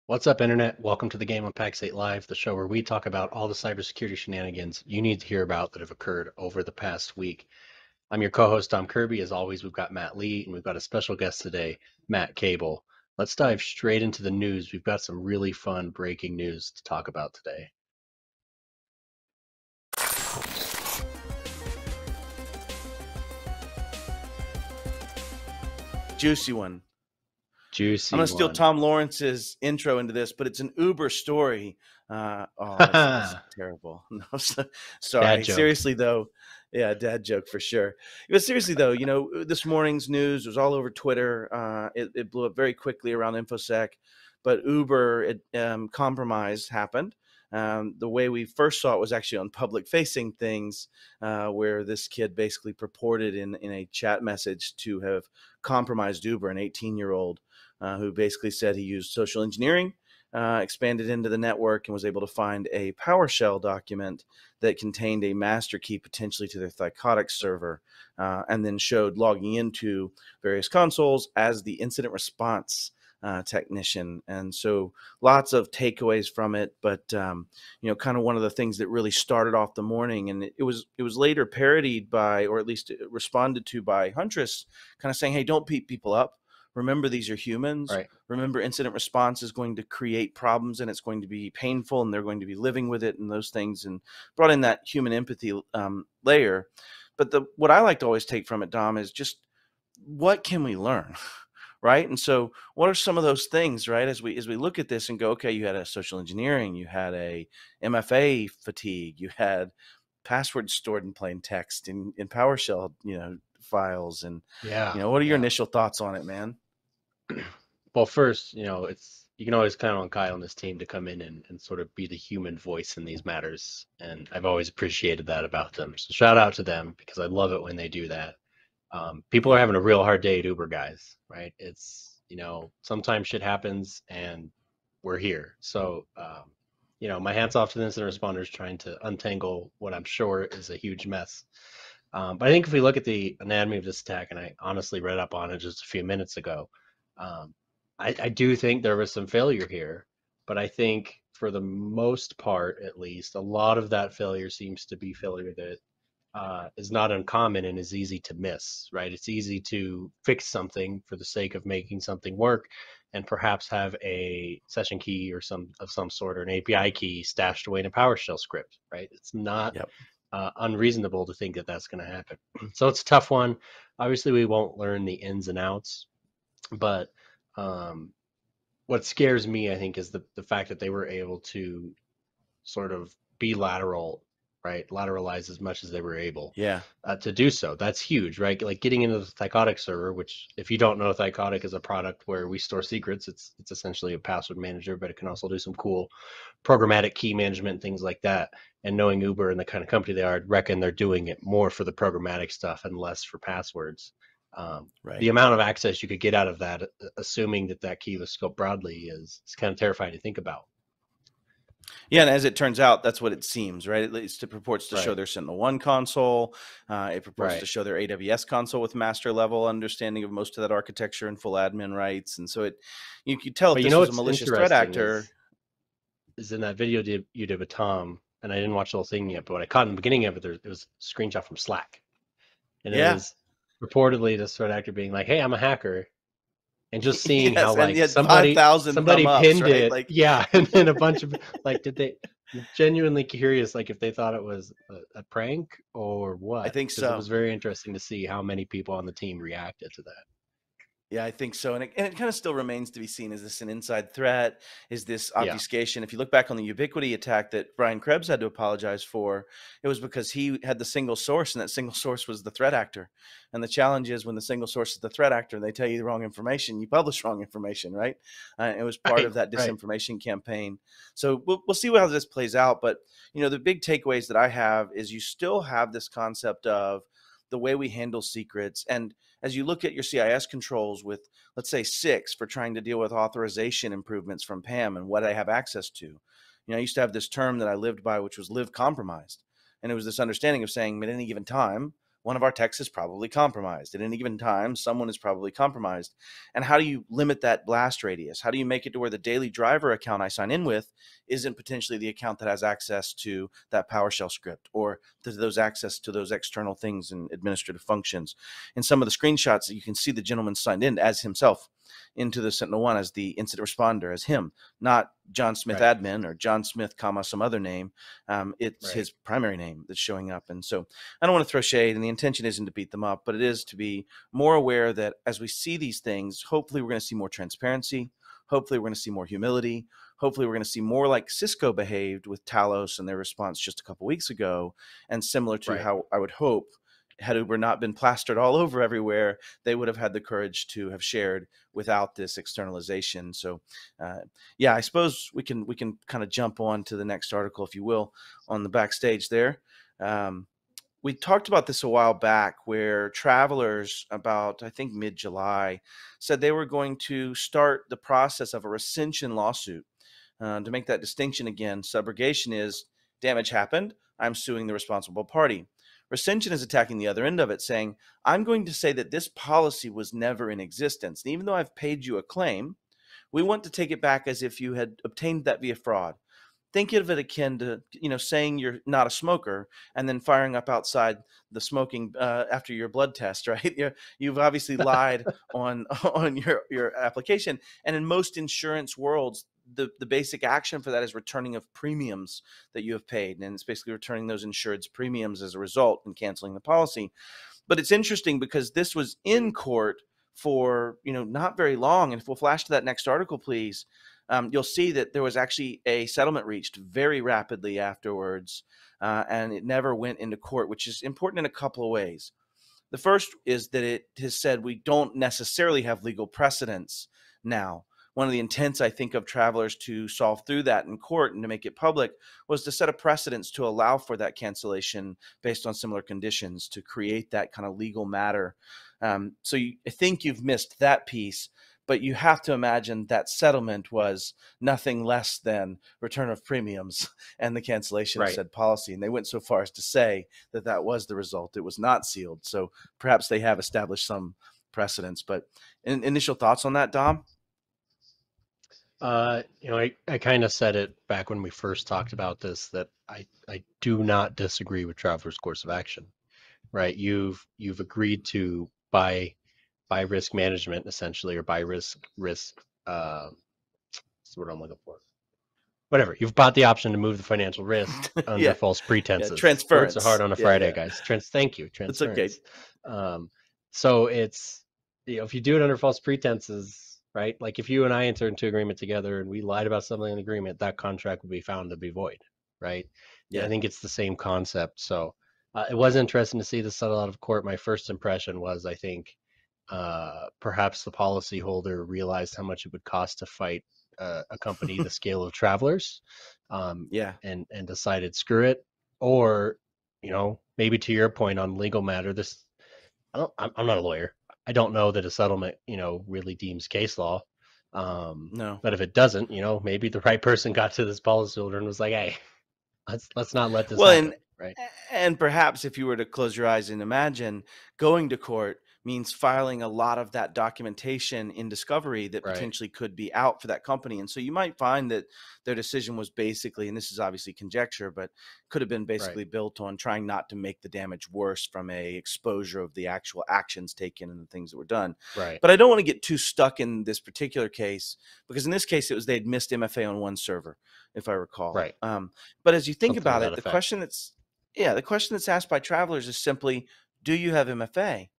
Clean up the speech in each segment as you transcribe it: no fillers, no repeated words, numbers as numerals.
What's up, Internet? Welcome to the game on Pax8 Live, the show where we talk about all the cybersecurity shenanigans you need to hear about that have occurred over the past week. I'm your co-host, DomKirby. As always, we've got Matt Lee, and we've got a special guest today, Matt Cable. Let's dive straight into the news. We've got some really fun breaking news to talk about today. Juicy one. Juicy I'm going to steal one. Tom Lawrence's intro into this, but it's an Uber story. That's terrible. No, sorry. Dad joke. Seriously, though. Yeah, dad joke for sure. But seriously, though, this morning's news was all over Twitter. It blew up very quickly around InfoSec, but Uber compromise happened. The way we first saw it was actually on public-facing things, where this kid basically purported in a chat message to have compromised Uber, an 18-year-old. Who basically said he used social engineering, expanded into the network, and was able to find a PowerShell document that contained a master key potentially to their Thycotic server, and then showed logging into various consoles as the incident response technician. And so lots of takeaways from it, but kind of one of the things that really started off the morning, and it was later parodied by, or at least responded to by Huntress, kind of saying, hey, don't beat people up. Remember, these are humans. Right. Remember, incident response is going to create problems, and it's going to be painful, and they're going to be living with it and those things, and brought in that human empathy layer. But what I like to always take from it, Dom, is just what can we learn? Right. And so what are some of those things, right? As we look at this and go, okay, you had a social engineering, you had a MFA fatigue, you had passwords stored in plain text in PowerShell, files. And, Yeah. what are your initial thoughts on it, man? Well, first, you can always count on Kyle and his team to come in and sort of be the human voice in these matters. And I've always appreciated that about them. So shout out to them because I love it when they do that. People are having a real hard day at Uber, guys, right? It's, sometimes shit happens and we're here. So, my hat's off to the incident responders trying to untangle what I'm sure is a huge mess. But I think if we look at the anatomy of this attack, and I honestly read up on it just a few minutes ago, um, I do think there was some failure here, but I think for the most part, at least, a lot of that failure seems to be failure that is not uncommon and is easy to miss, right? It's easy to fix something for the sake of making something work and perhaps have a session key or some sort or an API key stashed away in a PowerShell script, right? It's not Yep. unreasonable to think that that's going to happen. So it's a tough one. Obviously, we won't learn the ins and outs, but what scares me, I think, is the fact that they were able to sort of be lateral, right? Lateralize as much as they were able Yeah. to do so. That's huge, right? Like getting into the Thycotic server, which if you don't know, Thycotic is a product where we store secrets. It's essentially a password manager, but it can also do some cool programmatic key management and things like that. And knowing Uber and the kind of company they are, I'd reckon they're doing it more for the programmatic stuff and less for passwords. Right. The amount of access you could get out of that, assuming that key was scoped broadly, is kind of terrifying to think about. Yeah, and as it turns out, that's what it seems, right? At least it purports to show Right. their Sentinel-1 console. It purports to Right. show their AWS console with master level understanding of most of that architecture and full admin rights. And so you could tell if But this was a what's malicious threat interesting actor. is in that video you did with Tom, and I didn't watch the whole thing yet, but what I caught in the beginning of it, it was a screenshot from Slack, and it Yeah. was reportedly this threat actor being like, "Hey, I'm a hacker," and just seeing how Yes, and like yet 5,000 thumb ups, pinned right? it, Like, yeah, and then a bunch of like, did they genuinely curious, like if they thought it was a prank or what? I think Because it so. was very interesting to see how many people on the team reacted to that. Yeah, I think so. And it kind of still remains to be seen. Is this an inside threat? Is this Yeah, obfuscation? If you look back on the Ubiquity attack that Brian Krebs had to apologize for, it was because he had the single source, and that single source was the threat actor. And the challenge is when the single source is the threat actor and they tell you the wrong information, you publish wrong information, right? It was part of that right. disinformation campaign. So we'll see how this plays out. But, the big takeaways that I have is you still have this concept of the way we handle secrets. And as you look at your CIS controls with, let's say, 6 for trying to deal with authorization improvements from PAM and what I have access to. I used to have this term that I lived by, which was live compromised. And it was this understanding of saying at any given time, one of our techs is probably compromised. At any given time, someone is probably compromised. And how do you limit that blast radius? How do you make it to where the daily driver account I sign in with isn't potentially the account that has access to that PowerShell script or to those access to those external things and administrative functions? In some of the screenshots, you can see the gentleman signed in as himself into the Sentinel-1 as the incident responder, as him, not John Smith admin or John Smith, comma, some other name. It's his primary name that's showing up. And so I don't want to throw shade, and the intention isn't to beat them up, but it is to be more aware that as we see these things, hopefully we're going to see more transparency. Hopefully we're going to see more humility. Hopefully we're going to see more like Cisco behaved with Talos and their response just a couple weeks ago, and similar to how I would hope, had Uber not been plastered all over everywhere, they would have had the courage to have shared without this externalization. So yeah, I suppose we can kind of jump on to the next article, if you will, on the backstage there. We talked about this a while back, where Travelers, about I think mid-July, said they were going to start the process of a rescission lawsuit. To make that distinction again, subrogation is damage happened, I'm suing the responsible party. Rescission is attacking the other end of it, saying, I'm going to say that this policy was never in existence. And even though I've paid you a claim, we want to take it back as if you had obtained that via fraud. Think of it akin to, saying you're not a smoker and then firing up outside the smoking after your blood test, right? You've obviously lied on your application. And in most insurance worlds, the basic action for that is returning of premiums that you have paid. And it's basically returning those insured's premiums as a result and canceling the policy. But it's interesting because this was in court for, not very long. And if we'll flash to that next article, please, you'll see that there was actually a settlement reached very rapidly afterwards, and it never went into court, which is important in a couple of ways. The first is that it has said we don't necessarily have legal precedents now. One of the intents, I think, of Travelers to solve through that in court and to make it public was to set a precedence to allow for that cancellation based on similar conditions, to create that kind of legal matter. So I think you've missed that piece, but you have to imagine that settlement was nothing less than return of premiums and the cancellation of said policy. And they went so far as to say that that was the result. It was not sealed. So perhaps they have established some precedents. But initial thoughts on that, Dom? I kind of said it back when we first talked about this, that I do not disagree with Travelers' course of action, right? You've agreed to buy risk management, essentially, or buy risk. That's what I'm looking for. Whatever. You've bought the option to move the financial risk under false pretenses. Yeah, transference. Words are hard on a Friday, guys. Thank you. Transference. That's okay. So it's, if you do it under false pretenses, right? Like if you and I enter into agreement together and we lied about something in the agreement, that contract would be found to be void, right? Yeah, I think it's the same concept. So it was interesting to see this settle out of court. My first impression was, I think, perhaps the policyholder realized how much it would cost to fight a company the scale of Travelers, and decided screw it. Or, maybe to your point on legal matter, I'm not a lawyer. I don't know that a settlement, really deems case law. No. But if it doesn't, maybe the right person got to this policyholder and was like, hey, let's not let this happen. Right. And perhaps if you were to close your eyes and imagine, going to court means filing a lot of that documentation in discovery that potentially could be out for that company. And so you might find that their decision was basically, and this is obviously conjecture, but could have been basically built on trying not to make the damage worse from a exposure of the actual actions taken and the things that were done. Right. But I don't want to get too stuck in this particular case, because in this case, it was they'd missed MFA on one server, if I recall. Right. But as you think about it, the question that's asked by Travelers is simply, do you have MFA?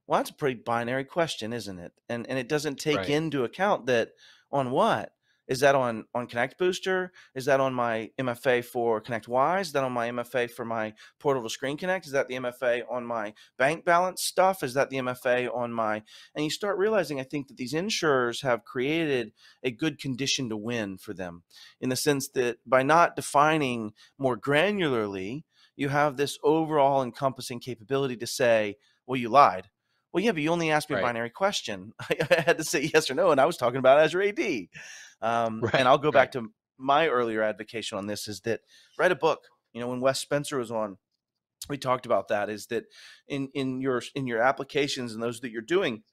Well, that's a pretty binary question, isn't it? And it doesn't take into account that on what? Is that on Connect Booster? Is that on my MFA for Connect Y? Is that on my MFA for my portal to Screen Connect? Is that the MFA on my bank balance stuff? Is that the MFA on my... And you start realizing, I think, that these insurers have created a good condition to win for them, in the sense that by not defining more granularly, you have this overall encompassing capability to say, well, you lied. Well, yeah, but you only asked me a binary question. I had to say yes or no, and I was talking about Azure AD. And I'll go back to my earlier advocation on this, is that write a book. When Wes Spencer was on, we talked about that, is that in your applications and those that you're doing,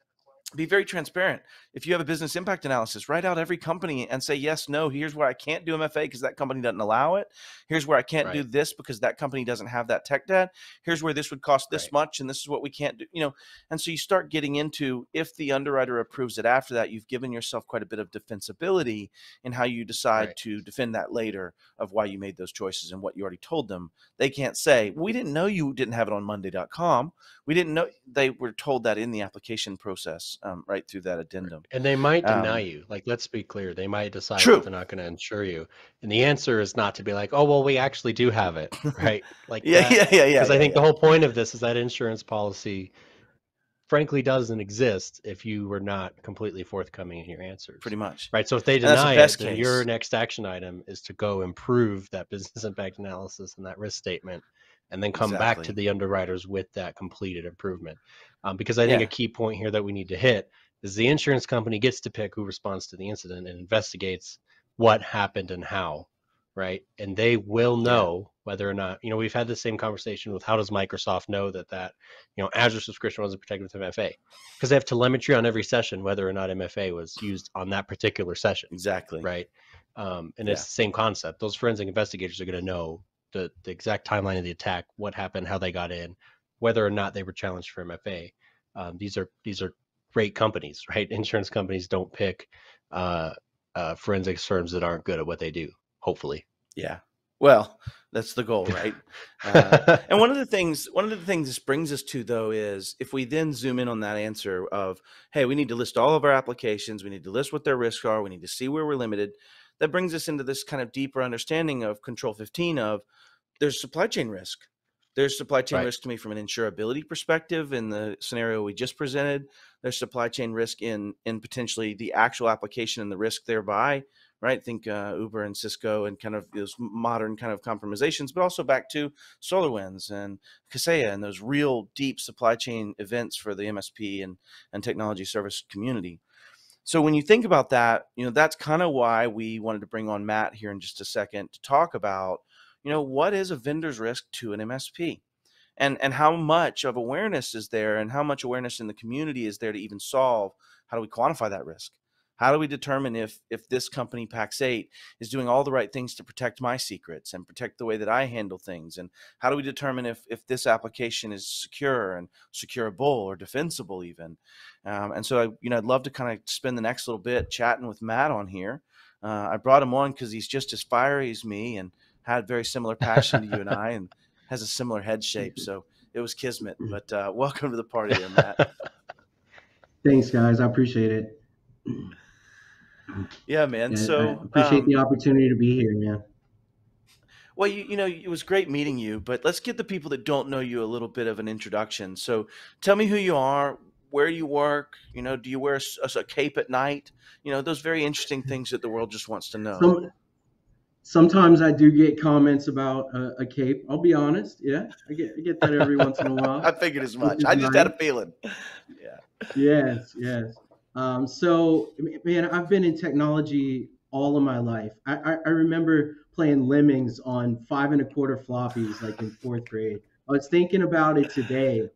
be very transparent. If you have a business impact analysis, write out every company and say, yes, no, here's where I can't do MFA because that company doesn't allow it. Here's where I can't do Right. this because that company doesn't have that tech debt. Here's where this would cost this Right. much, and this is what we can't do, And so you start getting into, if the underwriter approves it after that, you've given yourself quite a bit of defensibility in how you decide Right. to defend that later of why you made those choices and what you already told them. They can't say, we didn't know you didn't have it on Monday.com. We didn't know. They were told that in the application process, right through that addendum. And they might deny you. Like, let's be clear. They might decide that True. they're not going to insure you. And the answer is not to be like, oh, well, we actually do have it. Right. Like Yeah. that. Because I think the Yeah. whole point of this is that insurance policy, frankly, doesn't exist if you were not completely forthcoming in your answers. Pretty much. Right. So if they And that's the deny best it, then case. your next action item is to go improve that business impact analysis and that risk statement, and then come back to Exactly. the underwriters with that completed improvement. Because I think a key point here that we need to hit is the insurance company gets to pick who responds to the incident and investigates what happened and how, right? And they will know whether or not, we've had the same conversation with how does Microsoft know that Azure subscription wasn't protected with MFA? Because they have telemetry on every session, whether or not MFA was used on that particular session. Exactly. Right. And it's the same concept. Those forensic investigators are going to know the exact timeline of the attack, what happened, how they got in, whether or not they were challenged for MFA. These are great companies, right? Insurance companies don't pick forensics firms that aren't good at what they do, hopefully. Yeah. Well, that's the goal, right? And one of the things this brings us to, though, is if we then zoom in on that answer of, hey, we need to list all of our applications, we need to list what their risks are, we need to see where we're limited. That brings us into this kind of deeper understanding of Control 15 of there's supply chain risk. There's supply chain risk to me from an insurability perspective in the scenario we just presented. There's supply chain risk in potentially the actual application and the risk thereby, right? Think Uber and Cisco and kind of those modern kind of compromisations, but also back to SolarWinds and Kaseya and those real deep supply chain events for the MSP and technology service community. So when you think about that, that's kind of why we wanted to bring on Matt here in just a second to talk about, what is a vendor's risk to an MSP? And how much of awareness is there and how much awareness in the community is there to even solve? How do we quantify that risk? How do we determine if this company, Pax8, is doing all the right things to protect my secrets and protect the way that I handle things? And how do we determine if this application is secure and secureable or defensible even? And so, I'd love to kind of spend the next little bit chatting with Matt on here. I brought him on because he's just as fiery as me and had very similar passion to you and I, and has a similar head shape. So it was kismet. But welcome to the party there, Matt. Thanks, guys. I appreciate it. Yeah, man. So I appreciate the opportunity to be here, man. Well, it was great meeting you, but let's give the people that don't know you a little bit of an introduction. So tell me who you are, where you work, do you wear a cape at night? Those very interesting things that the world just wants to know. Sometimes I do get comments about a cape. I'll be honest. Yeah, I get that every once in a while. I figured as much. I just had a feeling. Yeah. Yes. So, man, I've been in technology all of my life. I remember playing Lemmings on 5 1/4 floppies, like in 4th grade. I was thinking about it today.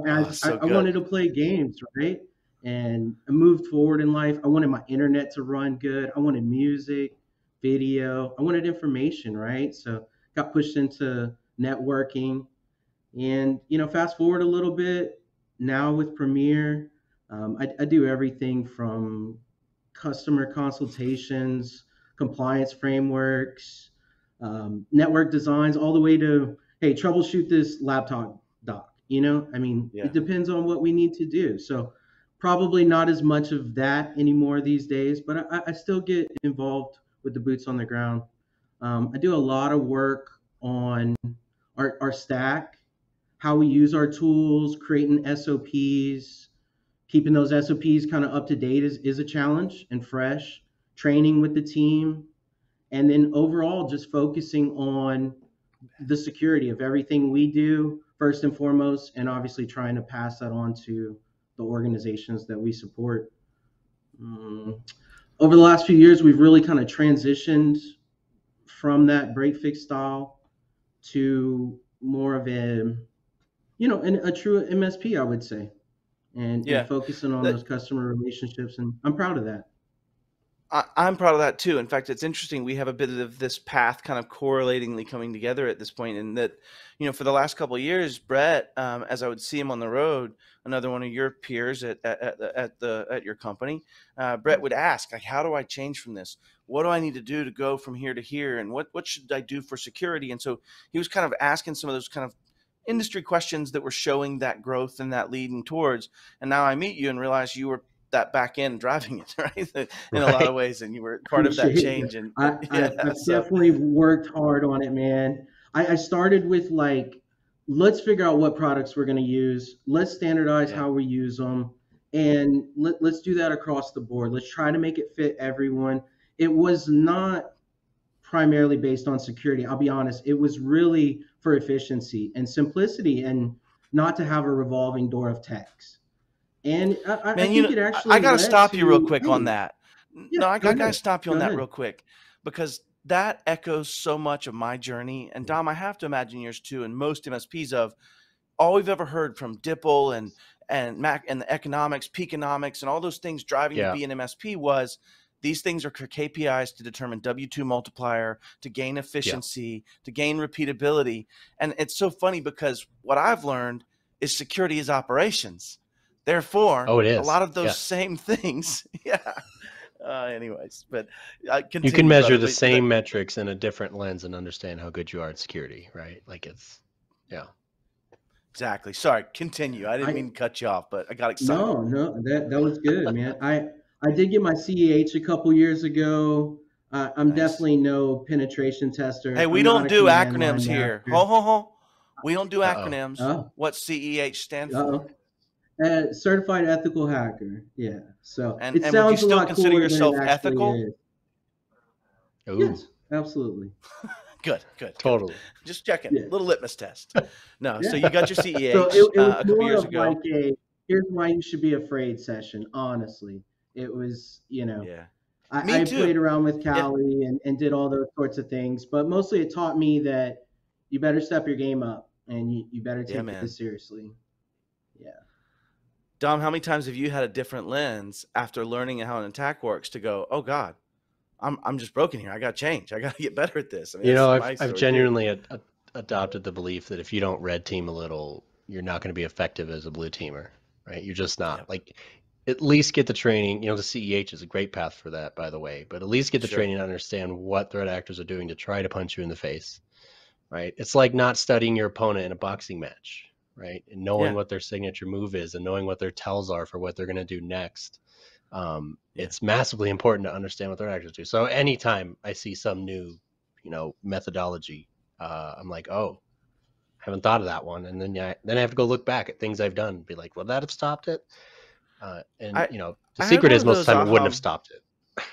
As I wanted to play games, right? And I moved forward in life. I wanted my internet to run good. I wanted music, video. I wanted information, right? So got pushed into networking. And, fast forward a little bit now with Premiere, I do everything from customer consultations, compliance frameworks, network designs, all the way to, hey, troubleshoot this laptop dock. It depends on what we need to do. So probably not as much of that anymore these days, but I still get involved with the boots on the ground. I do a lot of work on our stack, how we use our tools, creating SOPs, keeping those SOPs kind of up to date is a challenge and fresh, training with the team, and then overall just focusing on the security of everything we do first and foremost, and obviously trying to pass that on to the organizations that we support. Over the last few years, we've really kind of transitioned from that break fix style to more of a, a true MSP, I would say, and Yeah. focusing on those customer relationships. And I'm proud of that. I'm proud of that too. In fact, it's interesting. We have a bit of this path kind of correlatingly coming together at this point, in that, for the last couple of years, Brett, as I would see him on the road, another one of your peers at your company, Brett would ask, like, how do I change from this? What do I need to do to go from here to here? And what should I do for security? And so he was kind of asking some of those kind of industry questions that were showing that growth and that leading towards. And now I meet you and realize you were that back end driving it, right? In a lot of ways, and you were part of that change. And I've definitely worked hard on it, man. I started with let's figure out what products we're going to use. Let's standardize how we use them, and let's do that across the board. Let's try to make it fit everyone. It was not primarily based on security. I'll be honest. It was really for efficiency and simplicity, and not to have a revolving door of techs. And I think it actually. I got to stop you real quick on that. Yeah, no, I got to stop you on that real quick, because that echoes so much of my journey. And Dom, I have to imagine yours too, and most MSPs, of all we've ever heard from Dipple and Mac and the economics, Peakonomics, and all those things driving to be an MSP was these things are KPIs to determine W2 multiplier, to gain efficiency, to gain repeatability. And it's so funny, because what I've learned is security is operations. Therefore, it is. A lot of those same things. Anyways, but you can measure the same metrics in a different lens and understand how good you are at security, right? Like it's, Exactly. Sorry, continue. I didn't mean to cut you off, but I got excited. No, that was good, man. I did get my CEH a couple years ago. I'm definitely no penetration tester. Hey, we don't do acronyms here. Ho. We don't do acronyms. What CEH stand for? Certified ethical hacker. Yeah. So it sounds would you still consider yourself ethical? Yes, absolutely. Good. Totally. Just checking. Little litmus test. No. So you got your CEH so it was a couple years ago. Like here's why you should be afraid session. Honestly, it was, I played around with Kali and did all those sorts of things, but mostly it taught me that you better step your game up and you better take this seriously. Yeah. Dom, how many times have you had a different lens after learning how an attack works to go, oh God, I'm just broken here. I got to change. I got to get better at this. I mean, I've genuinely adopted the belief that if you don't red team a little, you're not going to be effective as a blue teamer, right? You're just not. Like, at least get the training. The CEH is a great path for that, by the way, but at least get the training to understand what threat actors are doing to try to punch you in the face, right? It's like not studying your opponent in a boxing match. Right. And knowing what their signature move is and knowing what their tells are for what they're going to do next. It's massively important to understand what their actors do. So anytime I see some new, methodology, I'm like, oh, I haven't thought of that one. And then I have to go look back at things I've done and be like, would that have stopped it? The secret is most of the time it wouldn't have stopped it.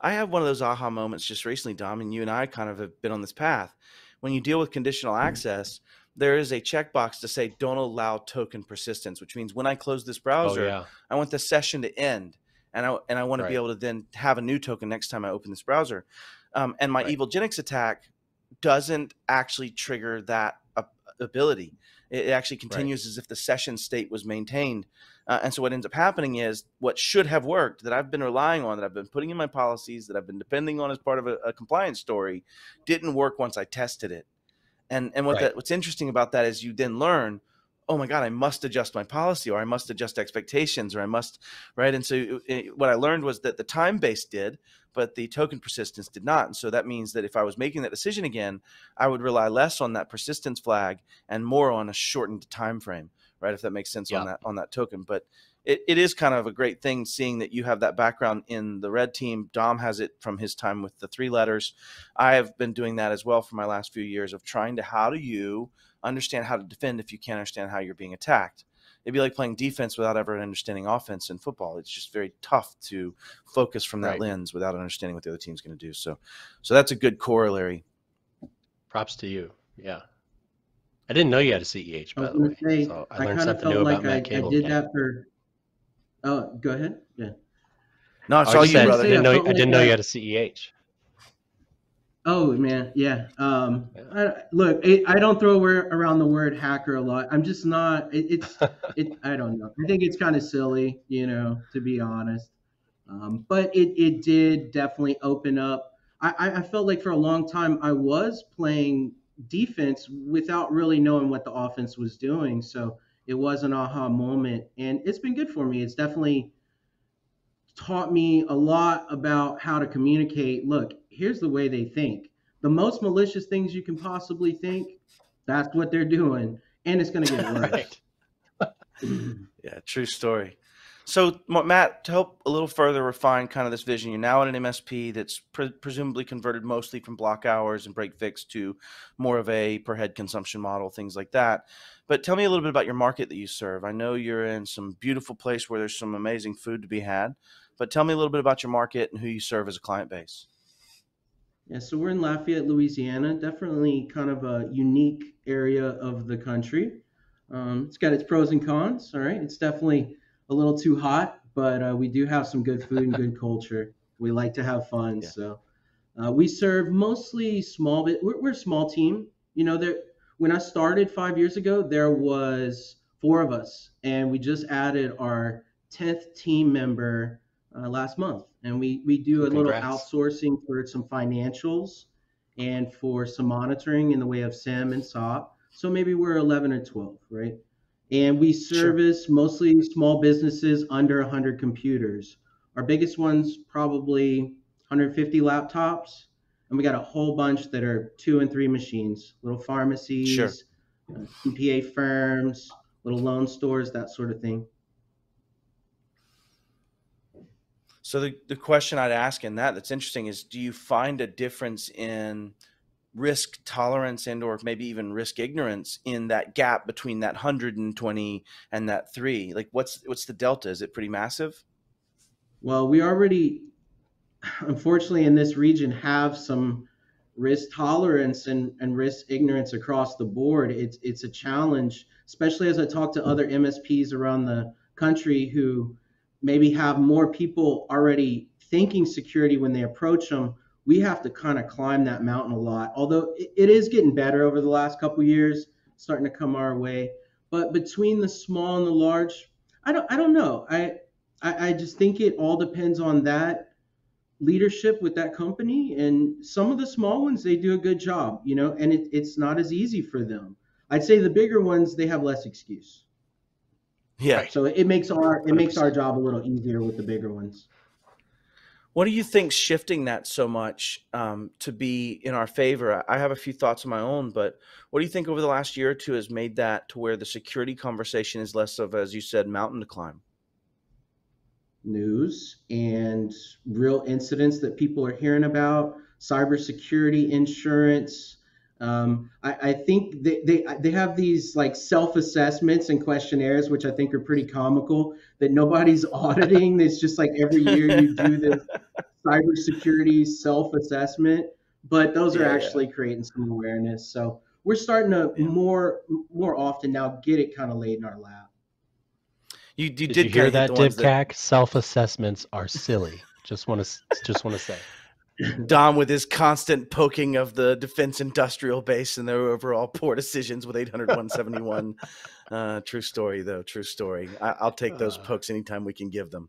I have one of those aha moments just recently, Dom, and you and I kind of have been on this path. When you deal with conditional access, there is a checkbox to say, don't allow token persistence, which means when I close this browser, I want the session to end. And I want to be able to then have a new token next time I open this browser. And my Evil Genix attack doesn't actually trigger that ability. It actually continues as if the session state was maintained. And so what ends up happening is what should have worked, that I've been relying on, that I've been putting in my policies, that I've been depending on as part of a compliance story, didn't work once I tested it. And what's interesting about that is you then learn, oh my God, I must adjust my policy, or I must adjust expectations, or I must, right? And so what I learned was that the time base did, but the token persistence did not. And so that means that if I was making that decision again, I would rely less on that persistence flag and more on a shortened time frame, right? If that makes sense on that token. But it is kind of a great thing seeing that you have that background in the red team. Dom has it from his time with the 3 letters. I have been doing that as well for my last few years of trying to, how do you understand how to defend if you can't understand how you're being attacked? It'd be like playing defense without ever understanding offense in football. It's just very tough to focus from that lens without understanding what the other team's going to do. So that's a good corollary. Props to you. Yeah. I didn't know you had a CEH, by the way. So I learned something new about Matt Cable. I did that for. Oh, go ahead. Yeah. No, it's all you, brother. I didn't know you had a CEH. Oh man, yeah. Yeah. Look, I don't throw around the word hacker a lot. I'm just not. I don't know. I think it's kind of silly, to be honest. But it did definitely open up. I felt like for a long time I was playing defense without really knowing what the offense was doing. So it was an aha moment, and it's been good for me. It's definitely taught me a lot about how to communicate. Look, here's the way they think. The most malicious things you can possibly think, that's what they're doing. And it's going to get worse. Yeah, true story. So, Matt, to help a little further refine kind of this vision, you're now at an MSP that's presumably converted mostly from block hours and break fix to more of a per head consumption model, things like that. But tell me a little bit about your market that you serve. I know you're in some beautiful place where there's some amazing food to be had, but tell me a little bit about your market and who you serve as a client base. Yeah, so we're in Lafayette, Louisiana, definitely kind of a unique area of the country. It's got its pros and cons. All right, it's definitely a little too hot, but we do have some good food and good culture. We like to have fun, Yeah, so we serve mostly small. We're a small team. When I started 5 years ago, there was four of us, and we just added our 10th team member last month. And we do Well, a little congrats. outsourcing for some financials and for some monitoring in the way of SIM and SOP. So maybe we're 11 or 12, right? And we sure. service mostly small businesses under 100 computers. Our biggest one's probably 150 laptops, and we got a whole bunch that are 2 and 3 machines, little Sure. pharmacies, CPA firms, little loan stores, that sort of thing. So the question I'd ask in that's interesting is, do you find a difference in risk tolerance and or maybe even risk ignorance in that gap between that 120 and that 3? Like what's the delta? Is it pretty massive? Well, we already, unfortunately, in this region have some risk tolerance and risk ignorance across the board. It's a challenge, especially as I talk to other MSPs around the country who maybe have more people already thinking security when they approach them. We have to kind of climb that mountain a lot. Although it is getting better over the last couple of years, starting to come our way. But between the small and the large, I don't know. I just think it all depends on that leadership with that company, and some of the small ones they do a good job, and it's not as easy for them. I'd say the bigger ones they have less excuse, Yeah. Right. so it makes our 100%. job a little easier with the bigger ones. What do you think's shifting that so much to be in our favor? I have a few thoughts of my own, but what do you think over the last year or two has made that to where the security conversation is less of, as you said, mountain to climb? News and real incidents that people are hearing about, cybersecurity insurance. I think they have these like self-assessments and questionnaires, which I think are pretty comical, that nobody's auditing. It's just like every year you do this cybersecurity self-assessment, but those are Yeah, yeah, actually creating some awareness. So we're starting to yeah. more often now get it kind of laid in our lap. You Did you did kind hear of hit that, the ones that DibCac? Self-assessments are silly. Just want to say. Dom with his constant poking of the defense industrial base and their overall poor decisions with 800 171. True story, though. True story. I'll take those Uh, pokes anytime we can give them.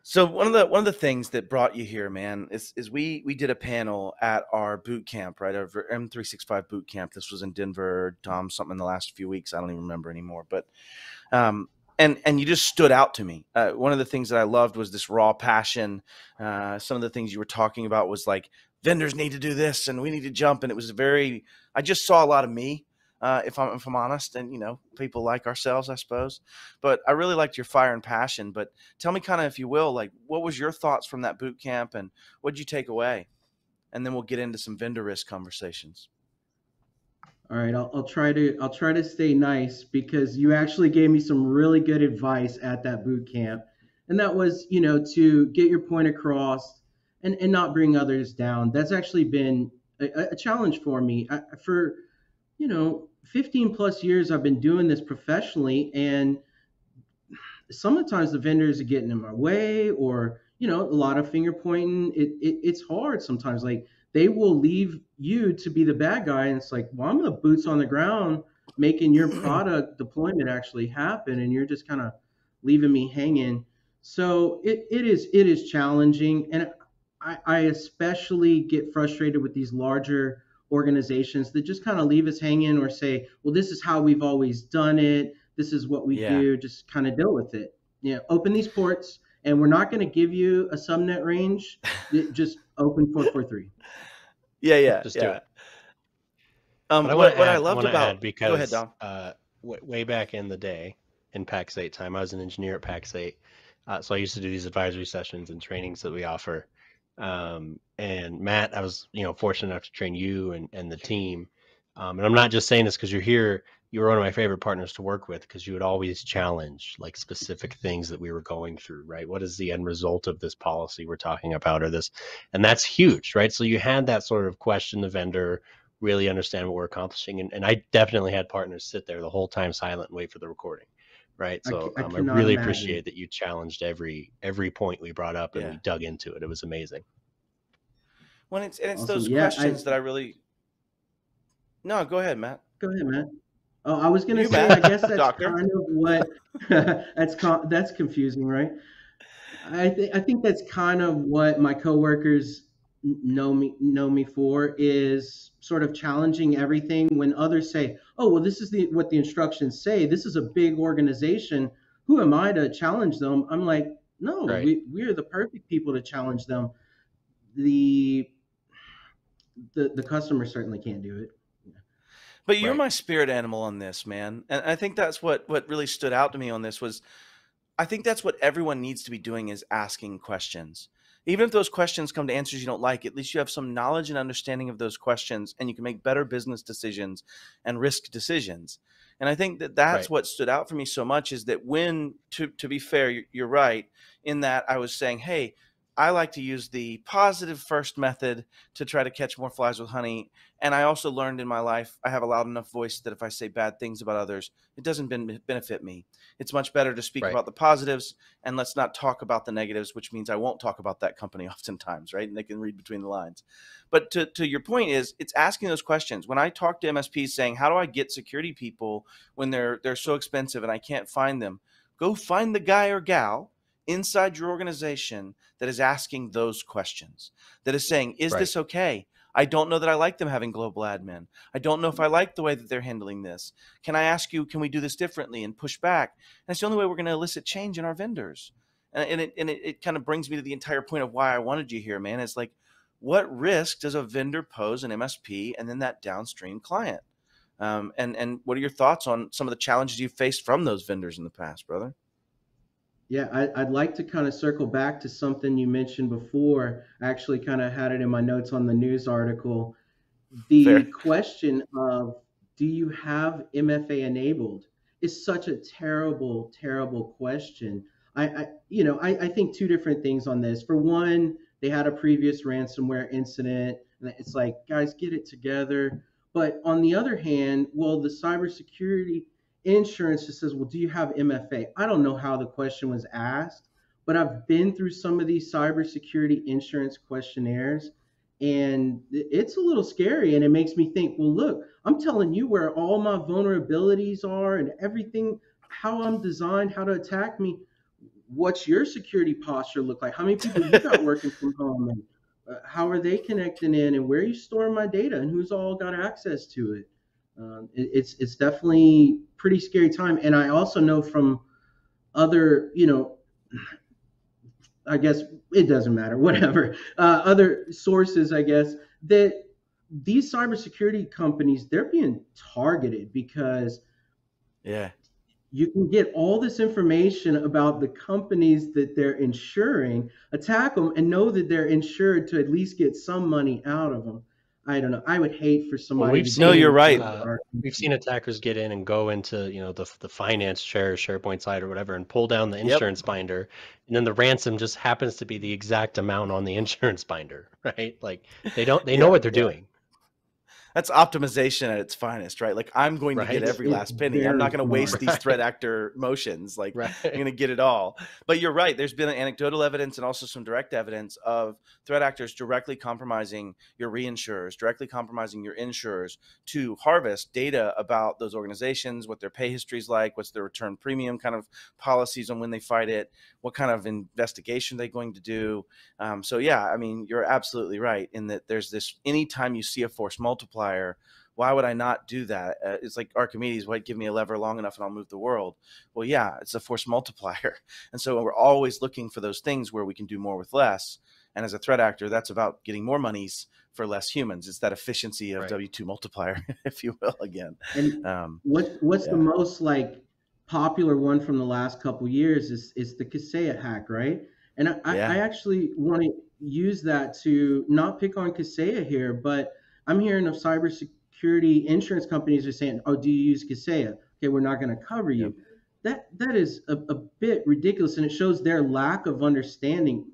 So one of the things that brought you here, man, is we did a panel at our boot camp, right? Our M365 boot camp. This was in Denver, Dom, something in the last few weeks. I don't even remember anymore, but and you just stood out to me. One of the things that I loved was this raw passion. Some of the things you were talking about was like vendors need to do this and we need to jump, and it was I just saw a lot of me, if I'm honest, and people like ourselves, I suppose. But I really liked your fire and passion. But tell me, kind of, if you will, like what was your thoughts from that boot camp and what did you take away? And then we'll get into some vendor risk conversations. All right, I'll try to stay nice because you actually gave me some really good advice at that boot camp, and that was to get your point across and not bring others down. That's actually been a challenge for me. For 15 plus years I've been doing this professionally, and sometimes the vendors are getting in my way, or a lot of finger pointing. It's hard sometimes. Like they will leave you to be the bad guy. And it's like, well, I'm the boots on the ground making your product deployment actually happen. And you're just kind of leaving me hanging. So it is challenging. And I especially get frustrated with these larger organizations that just kind of leave us hanging or say, well, this is how we've always done it. This is what we do. Just kind of deal with it. Open these ports, and we're not going to give you a subnet range. Just open 443. Just do it. What I loved about because go ahead, Dom. Way back in the day in Pax8 time, I was an engineer at Pax8. So I used to do these advisory sessions and trainings that we offer. And Matt, I was, fortunate enough to train you and the team. And I'm not just saying this because you're here. You were one of my favorite partners to work with because you would always challenge like specific things that we were going through, right? What is the end result of this policy we're talking about or this? And that's huge, right? So you had that sort of question the vendor, really understand what we're accomplishing. And I definitely had partners sit there the whole time silent and wait for the recording. Right. So I really appreciate that you challenged every point we brought up and we dug into it. It was amazing. When it's awesome. Those questions that I really. No, go ahead, Matt. Go ahead, Matt. Oh, I was going to say, I guess that's kind of what that's confusing, right? I think that's kind of what my coworkers know me for, is sort of challenging everything when others say, oh, well, this is what the instructions say. This is a big organization. Who am I to challenge them? I'm like, no, we are the perfect people to challenge them. The customer certainly can't do it. But you're my spirit animal on this, man. And I think that's what really stood out to me on this was, I think that's what everyone needs to be doing, is asking questions. Even if those questions come to answers you don't like, at least you have some knowledge and understanding of those questions, and you can make better business decisions and risk decisions. And I think that's what stood out for me so much, is that when, to be fair, you're right in that I was saying, hey, I like to use the positive first method to try to catch more flies with honey. And I also learned in my life, I have a loud enough voice that if I say bad things about others, it doesn't benefit me. It's much better to speak about the positives, and let's not talk about the negatives, which means I won't talk about that company oftentimes, right? And they can read between the lines. But to your point is, it's asking those questions. When I talk to MSPs saying, how do I get security people when they're so expensive and I can't find them? Go find the guy or gal inside your organization that is asking those questions, that is saying, is this okay? I don't know that I like them having global admin. I don't know if I like the way that they're handling this. Can I ask you, can we do this differently, and push back? And it's the only way we're going to elicit change in our vendors. And it kind of brings me to the entire point of why I wanted you here, man. It's like, what risk does a vendor pose an MSP and then that downstream client? And what are your thoughts on some of the challenges you've faced from those vendors in the past, brother? Yeah, I'd like to kind of circle back to something you mentioned before. I actually kind of had it in my notes on the news article. The question of, do you have MFA enabled, is such a terrible, terrible question. I think two different things on this. For one, they had a previous ransomware incident, and it's like, guys, get it together. But on the other hand, well, the cybersecurity insurance just says, well, do you have MFA? I don't know how the question was asked, but I've been through some of these cybersecurity insurance questionnaires, and it's a little scary. And it makes me think, well, look, I'm telling you where all my vulnerabilities are and everything, how I'm designed, how to attack me. What's your security posture look like? How many people you got working from home? And how are they connecting in? And where are you storing my data? And who's all got access to it? It's definitely pretty scary time. And I also know from other, I guess it doesn't matter, whatever, other sources, I guess, that these cybersecurity companies, they're being targeted because you can get all this information about the companies that they're insuring, attack them, and know that they're insured to at least get some money out of them. I don't know. I would hate for somebody. No, you're right. We've seen attackers get in and go into, the finance SharePoint site or whatever, and pull down the insurance binder, and then the ransom just happens to be the exact amount on the insurance binder, right? Like they know what they're doing. That's optimization at its finest, right? Like, I'm going to get Right. every It's last penny. I'm very not going to waste smart. these threat actor motions. Like, I'm Right. going to get it all. But you're right. There's been anecdotal evidence and also some direct evidence of threat actors directly compromising your reinsurers, directly compromising your insurers to harvest data about those organizations, what their pay history is like, what's their return premium kind of policies on when they fight it, what kind of investigation they're going to do. So yeah, I mean, you're absolutely right in that there's this, anytime you see a force multiplier, why would I not do that? It's like Archimedes, why give me a lever long enough and I'll move the world? Well, yeah, it's a force multiplier. And so we're always looking for those things where we can do more with less. And as a threat actor, that's about getting more monies for less humans. It's that efficiency of W2 multiplier, if you will, again. And what's the most like popular one from the last couple years is the Kaseya hack, right? And I actually want to use that to not pick on Kaseya here, but I'm hearing of cybersecurity insurance companies are saying, "Oh, do you use Kaseya? Okay, we're not going to cover you." That is a bit ridiculous, and it shows their lack of understanding.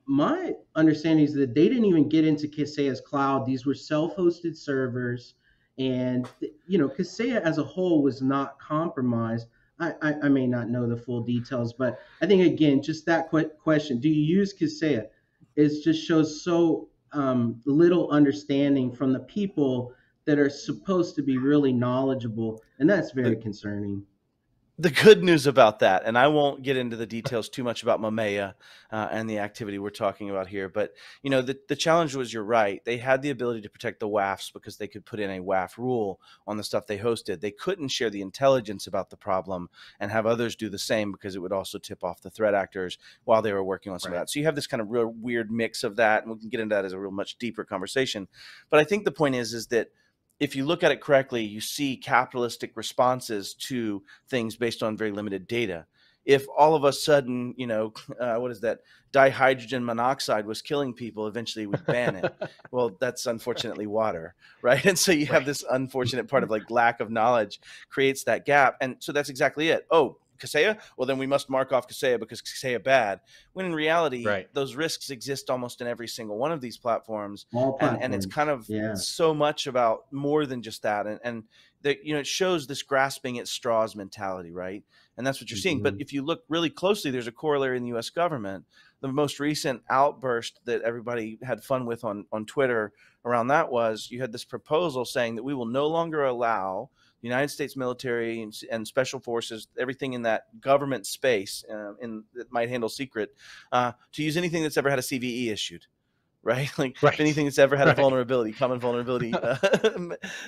My understanding is that they didn't even get into Kaseya's cloud. These were self-hosted servers, and Kaseya as a whole was not compromised. I may not know the full details, but I think again, just that question: do you use Kaseya? It just shows so little understanding from the people that are supposed to be really knowledgeable, and that's very concerning. The good news about that, and I won't get into the details too much about Mamaea and the activity we're talking about here, but the challenge was, you're right, they had the ability to protect the WAFs because they could put in a WAF rule on the stuff they hosted. They couldn't share the intelligence about the problem and have others do the same because it would also tip off the threat actors while they were working on some of that. So you have this kind of real weird mix of that, and we can get into that as a real much deeper conversation. But I think the point is that if you look at it correctly, you see capitalistic responses to things based on very limited data. If all of a sudden, what is that? Dihydrogen monoxide was killing people, eventually we'd ban it. Well, that's unfortunately water, right? And so you have this unfortunate part of like lack of knowledge creates that gap. And so that's exactly it. Oh, Kaseya? Well, then we must mark off Kaseya because Kaseya bad. When in reality, those risks exist almost in every single one of these platforms. And it's kind of so much about more than just that. And it shows this grasping at straws mentality, right? And that's what you're seeing. But if you look really closely, there's a corollary in the US government. The most recent outburst that everybody had fun with on Twitter around that was, you had this proposal saying that we will no longer allow the United States military and special forces, everything in that government space that might handle secret, to use anything that's ever had a CVE issued. Right? Like anything that's ever had a vulnerability, common vulnerability.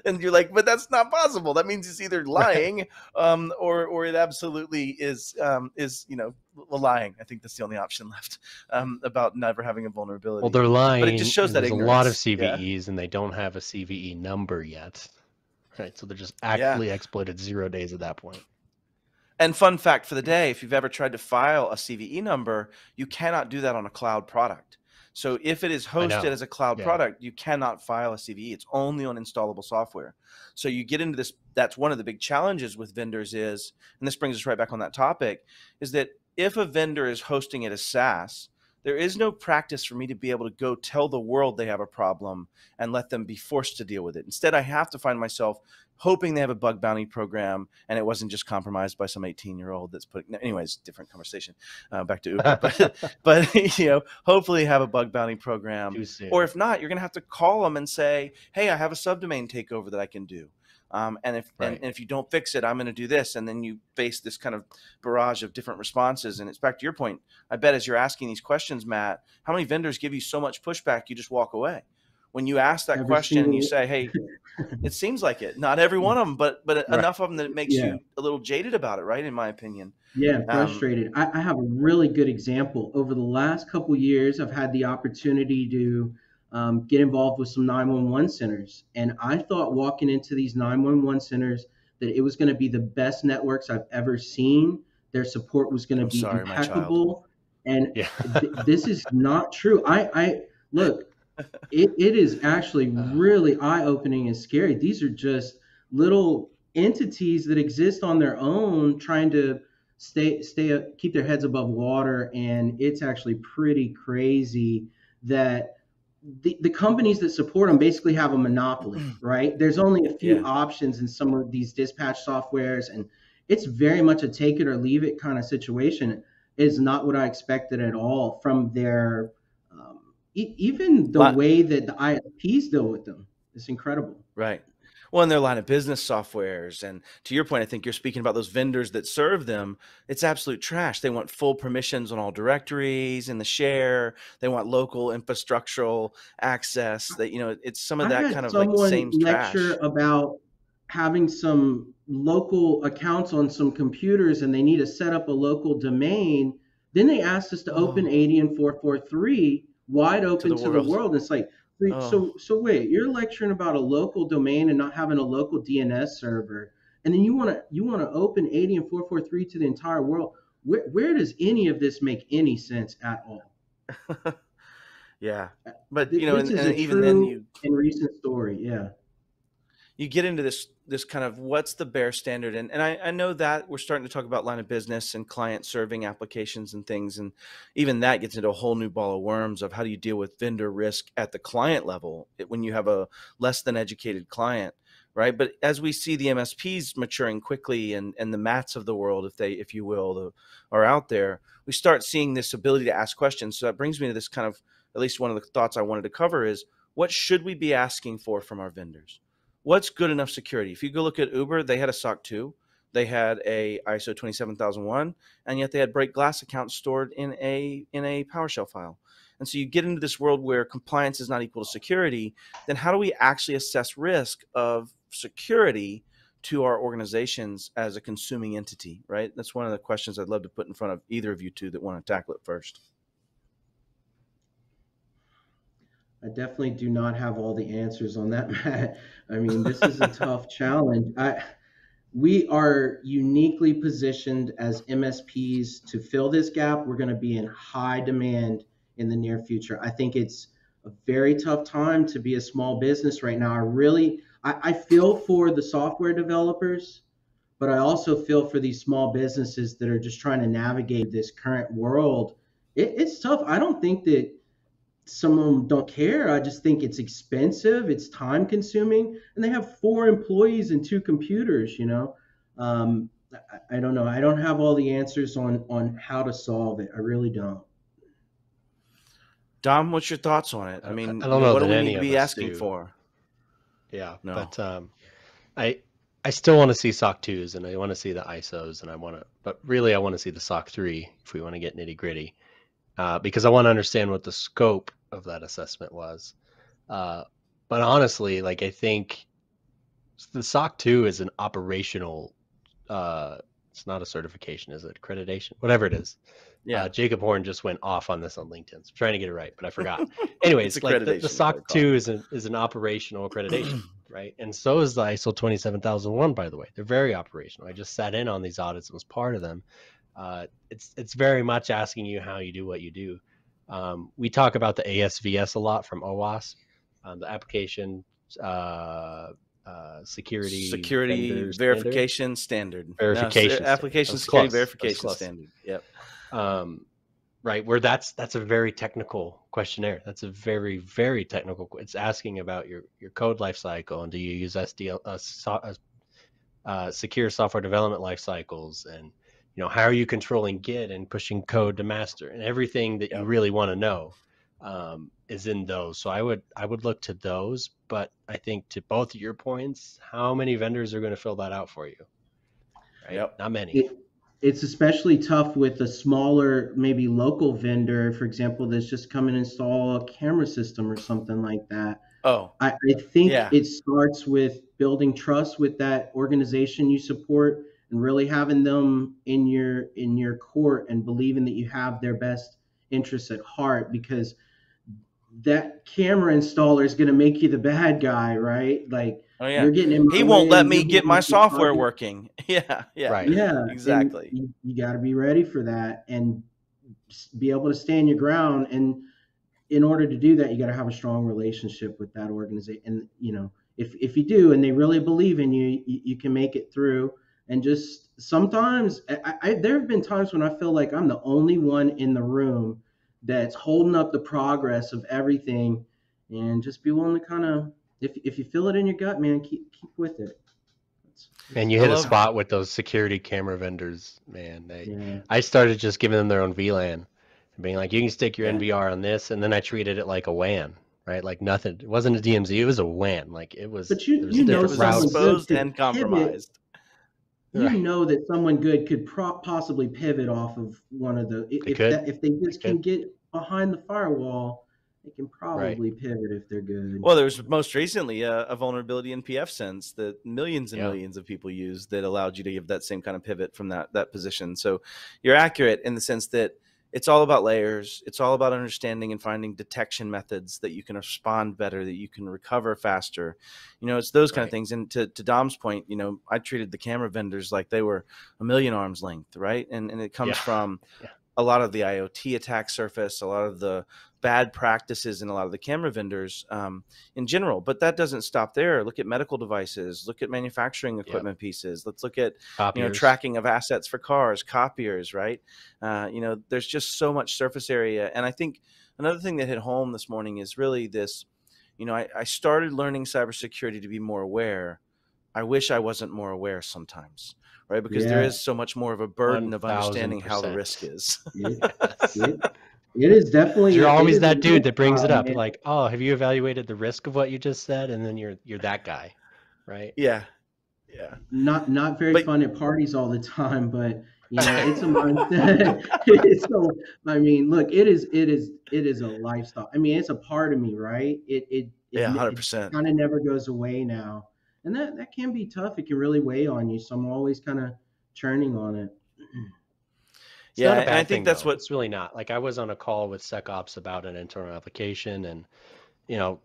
And you're like, but that's not possible. That means it's either lying or it absolutely is lying. I think that's the only option left about never having a vulnerability. Well, they're lying. But it just shows that there's ignorance. a lot of CVEs and they don't have a CVE number yet. Right. So they're just actively exploited 0 days at that point. And fun fact for the day, if you've ever tried to file a CVE number, you cannot do that on a cloud product. So if it is hosted as a cloud product, you cannot file a CVE. It's only on installable software. So you get into this. That's one of the big challenges with vendors is, and this brings us right back on that topic, is that if a vendor is hosting it as SaaS, there is no practice for me to be able to go tell the world they have a problem and let them be forced to deal with it. Instead, I have to find myself hoping they have a bug bounty program and it wasn't just compromised by some 18-year-old that's putting, anyways, different conversation, back to Uber, but hopefully have a bug bounty program, or if not, you're going to have to call them and say, hey, I have a subdomain takeover that I can do. And if you don't fix it, I'm going to do this. And then you face this kind of barrage of different responses. And it's back to your point. I bet as you're asking these questions, Matt, how many vendors give you so much pushback, you just walk away? When you ask that question and you say, hey, it seems like it. Not every one of them, but enough of them that it makes you a little jaded about it, right? In my opinion. Yeah, frustrated. I have a really good example. Over the last couple of years, I've had the opportunity to get involved with some 911 centers. And I thought walking into these 911 centers that it was going to be the best networks I've ever seen. Their support was going to be impeccable. And this is not true. I look, it is actually really eye-opening and scary. These are just little entities that exist on their own, trying to keep their heads above water. And it's actually pretty crazy that the companies that support them basically have a monopoly, right? There's only a few Yeah. options in some of these dispatch softwares, and it's very much a take it or leave it kind of situation. It is not what I expected at all from their even the way that the ISPs deal with them. It's incredible. Right. Well, in their line of business softwares, and to your point, I think you're speaking about those vendors that serve them. It's absolute trash. They want full permissions on all directories in the share. They want local infrastructural access. That, you know, it's some of I that had kind of like someone same lecture trash. about having some local accounts on some computers and they need to set up a local domain. Then they asked us to open Oh, 80 and 443 wide to the open to the world. world. It's like, Oh, so wait, you're lecturing about a local domain and not having a local DNS server. And then you want to open 80 and 443 to the entire world. Where does any of this make any sense at all? yeah. But, you know, This is and a even then true and recent story. Yeah. you get into this kind of what's the bare standard, and I know that we're starting to talk about line of business and client serving applications and things, and even that gets into a whole new ball of worms of how do you deal with vendor risk at the client level when you have a less than educated client, right? But as we see the MSPs maturing quickly, and the Matts of the world, if you will, are out there, we start seeing this ability to ask questions. So that brings me to this kind of, at least one of the thoughts I wanted to cover is, what should we be asking for from our vendors? What's good enough security? If you go look at Uber, they had a SOC 2, they had a ISO 27001, and yet they had break glass accounts stored in a PowerShell file. And so you get into this world where compliance is not equal to security. Then how do we actually assess risk of security to our organizations as a consuming entity, right? That's one of the questions I'd love to put in front of either of you two that want to tackle it first. I definitely do not have all the answers on that, Matt. I mean, this is a tough challenge. We are uniquely positioned as MSPs to fill this gap. We're going to be in high demand in the near future. I think it's a very tough time to be a small business right now. I feel for the software developers, but I also feel for these small businesses that are just trying to navigate this current world. It's tough. I don't think that some of them don't care. I just think it's expensive, it's time consuming, and they have 4 employees and 2 computers. I don't know. I don't have all the answers on how to solve it. I really don't. Dom, what's your thoughts on it? I mean, I don't know what do that we any need to of be us asking do. for? Yeah, No. but I still want to see SOC 2s and I want to see the ISOs and but really I want to see the SOC 3 if we want to get nitty gritty, because I want to understand what the scope of that assessment was. But honestly, like I think the SOC 2 is an operational. It's not a certification, is it? Accreditation, whatever it is. Yeah. Jacob Horn just went off on this on LinkedIn. So I'm trying to get it right, but I forgot. It's Anyways, like the accreditation, is what SOC they're called. 2 is an operational accreditation, right? And so is the ISO 27001, by the way. They're very operational. I just sat in on these audits and was part of them. It's very much asking you how you do what you do. We talk about the ASVS a lot from OWASP, the application security verification standard. Verification No, application standard. security Close. verification standard. Yep. Right, where that's a very technical questionnaire. That's a very, very technical. It's asking about your code lifecycle, and do you use secure software development life cycles, and how are you controlling Git and pushing code to master, and everything that you really want to know is in those. So I would look to those, but I think to both of your points, how many vendors are going to fill that out for you? Right, not many. It's especially tough with a smaller, maybe local vendor, for example, that's just come and install a camera system or something like that. Oh, I think it starts with building trust with that organization you support and really having them in your court and believing that you have their best interests at heart, because that camera installer is going to make you the bad guy, right? Like, oh yeah, you're getting in my he won't way, let me get my software working. Yeah, Right. Yeah, exactly. You got to be ready for that and be able to stand your ground. And in order to do that, you got to have a strong relationship with that organization. And if you do, and they really believe in you, you can make it through. And just sometimes, there have been times when I feel like I'm the only one in the room that's holding up the progress of everything. and just be willing to kind of, if you feel it in your gut, man, keep with it. And you I hit a love- spot with those security camera vendors, man. Yeah. I started just giving them their own VLAN and being like, you can stick your Yeah. NVR on this, and then I treated it like a WAN, right? Like nothing. It wasn't a DMZ, it was a WAN. Like it was. But there was you know different someone routes. good exposed could and pivot. compromised. You Right. know that someone good could possibly pivot off of one of the, if they just can get behind the firewall, they can probably pivot if they're good. Well, there was most recently a vulnerability in PFSense that millions and Yeah. millions of people use that allowed you to give that same kind of pivot from that position. So you're accurate in the sense that it's all about layers. It's all about understanding and finding detection methods that you can respond better, that you can recover faster. You know, it's those kind of things. And to Dom's point, you know, I treated the camera vendors like they were a million arms length, right? And it comes from a lot of the IoT attack surface, a lot of the bad practices in a lot of the camera vendors in general. But that doesn't stop there. Look at medical devices, look at manufacturing equipment pieces. Let's look at tracking of assets for cars, copiers, right? You know, there's just so much surface area. And I think another thing that hit home this morning is really this, you know, I started learning cybersecurity to be more aware. I wish I wasn't more aware sometimes. Right, because there is so much more of a burden of understanding how the risk is. It is definitely. You're always that dude that brings it up, like, oh, have you evaluated the risk of what you just said? And then you're that guy, right? Yeah. Not very fun at parties all the time, but you know, it's a mindset. So I mean, look, it is a lifestyle. I mean, it's a part of me, right? It 100%. It kind of never goes away now. And that can be tough. It can really weigh on you. So I'm always kind of churning on it. It's not a bad thing, I think that's what it's really not. Like I was on a call with SecOps about an internal application, and you know,